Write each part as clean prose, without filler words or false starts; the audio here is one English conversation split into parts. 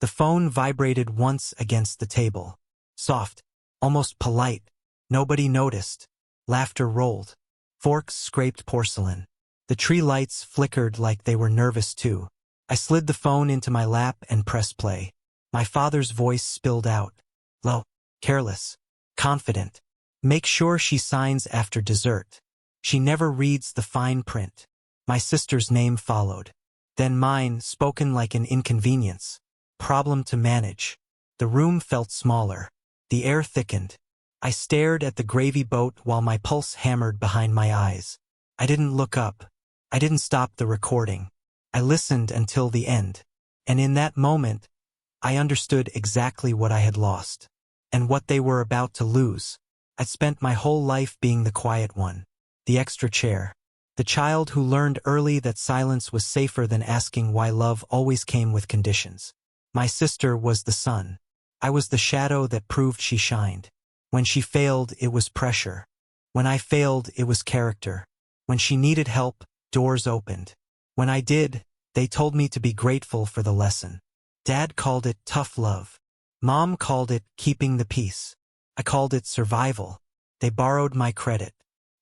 The phone vibrated once against the table. Soft, almost polite. Nobody noticed. Laughter rolled. Forks scraped porcelain. The tree lights flickered like they were nervous too. I slid the phone into my lap and pressed play. My father's voice spilled out. Low, careless, confident. Make sure she signs after dessert. She never reads the fine print. My sister's name followed. Then mine, spoken like an inconvenience. Problem to manage. The room felt smaller. The air thickened. I stared at the gravy boat while my pulse hammered behind my eyes. I didn't look up. I didn't stop the recording. I listened until the end. And in that moment, I understood exactly what I had lost. And what they were about to lose. I'd spent my whole life being the quiet one. The extra chair. The child who learned early that silence was safer than asking why love always came with conditions. My sister was the sun. I was the shadow that proved she shined. When she failed, it was pressure. When I failed, it was character. When she needed help, doors opened. When I did, they told me to be grateful for the lesson. Dad called it tough love. Mom called it keeping the peace. I called it survival. They borrowed my credit,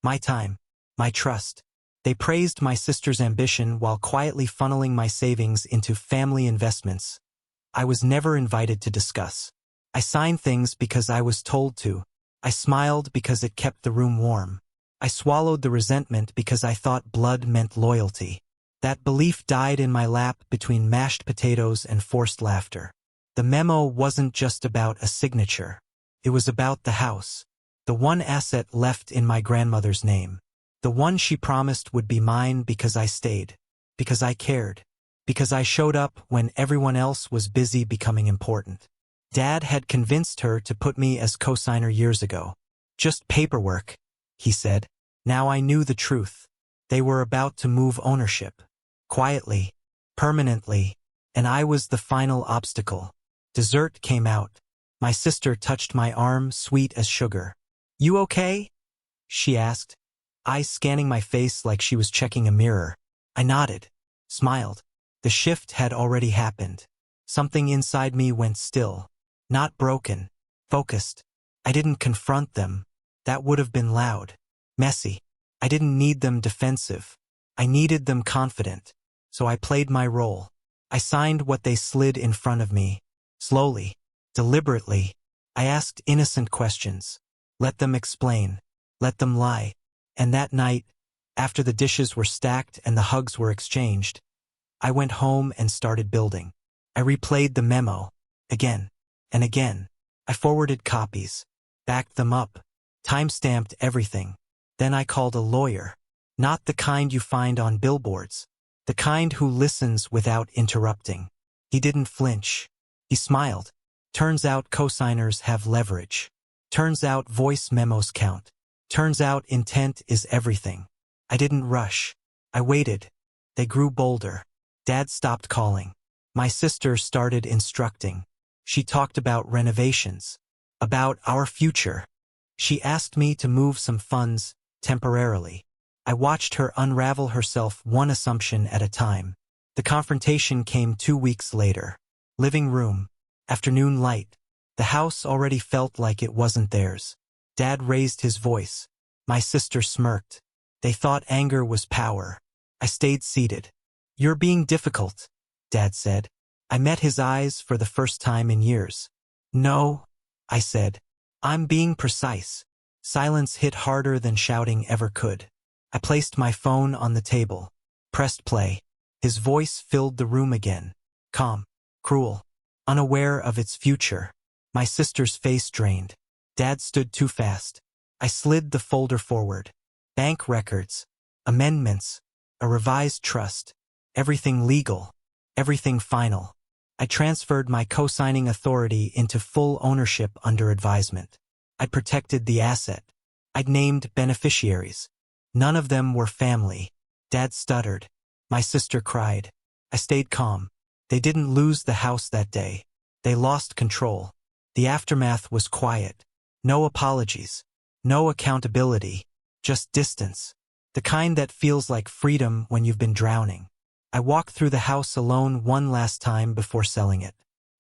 my time, my trust. They praised my sister's ambition while quietly funneling my savings into family investments. I was never invited to discuss. I signed things because I was told to. I smiled because it kept the room warm. I swallowed the resentment because I thought blood meant loyalty. That belief died in my lap between mashed potatoes and forced laughter. The memo wasn't just about a signature. It was about the house. The one asset left in my grandmother's name. The one she promised would be mine because I stayed. Because I cared. Because I showed up when everyone else was busy becoming important. Dad had convinced her to put me as co-signer years ago. Just paperwork, he said. Now I knew the truth. They were about to move ownership. Quietly, permanently, and I was the final obstacle. Dessert came out. My sister touched my arm, sweet as sugar. You okay? She asked, eyes scanning my face like she was checking a mirror. I nodded, smiled. The shift had already happened. Something inside me went still. Not broken, focused. I didn't confront them. That would have been loud, messy. I didn't need them defensive. I needed them confident. So I played my role. I signed what they slid in front of me. Slowly, deliberately, I asked innocent questions. Let them explain. Let them lie. And that night, after the dishes were stacked and the hugs were exchanged, I went home and started building. I replayed the memo. Again and again. I forwarded copies. Backed them up. Time-stamped everything. Then I called a lawyer. Not the kind you find on billboards. The kind who listens without interrupting. He didn't flinch. He smiled. Turns out co-signers have leverage. Turns out voice memos count. Turns out intent is everything. I didn't rush. I waited. They grew bolder. Dad stopped calling. My sister started instructing. She talked about renovations. About our future. She asked me to move some funds, temporarily. I watched her unravel herself one assumption at a time. The confrontation came 2 weeks later. Living room. Afternoon light. The house already felt like it wasn't theirs. Dad raised his voice. My sister smirked. They thought anger was power. I stayed seated. You're being difficult, Dad said. I met his eyes for the first time in years. No, I said. I'm being precise. Silence hit harder than shouting ever could. I placed my phone on the table. Pressed play. His voice filled the room again. Calm. Cruel. Unaware of its future. My sister's face drained. Dad stood too fast. I slid the folder forward. Bank records. Amendments. A revised trust. Everything legal. Everything final. I transferred my co-signing authority into full ownership under advisement. I protected the asset. I'd named beneficiaries. None of them were family. Dad stuttered. My sister cried. I stayed calm. They didn't lose the house that day. They lost control. The aftermath was quiet. No apologies. No accountability. Just distance. The kind that feels like freedom when you've been drowning. I walked through the house alone one last time before selling it.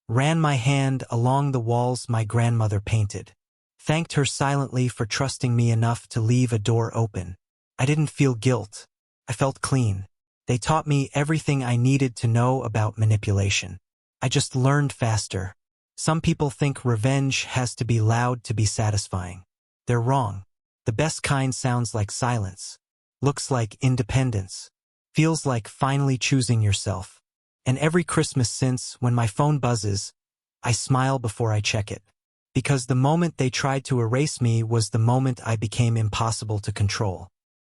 ran my hand along the walls my grandmother painted. Thanked her silently for trusting me enough to leave a door open. I didn't feel guilt. I felt clean. They taught me everything I needed to know about manipulation. I just learned faster. Some people think revenge has to be loud to be satisfying. They're wrong. The best kind sounds like silence, looks like independence, feels like finally choosing yourself. And every Christmas since, when my phone buzzes, I smile before I check it. Because the moment they tried to erase me was the moment I became impossible to control.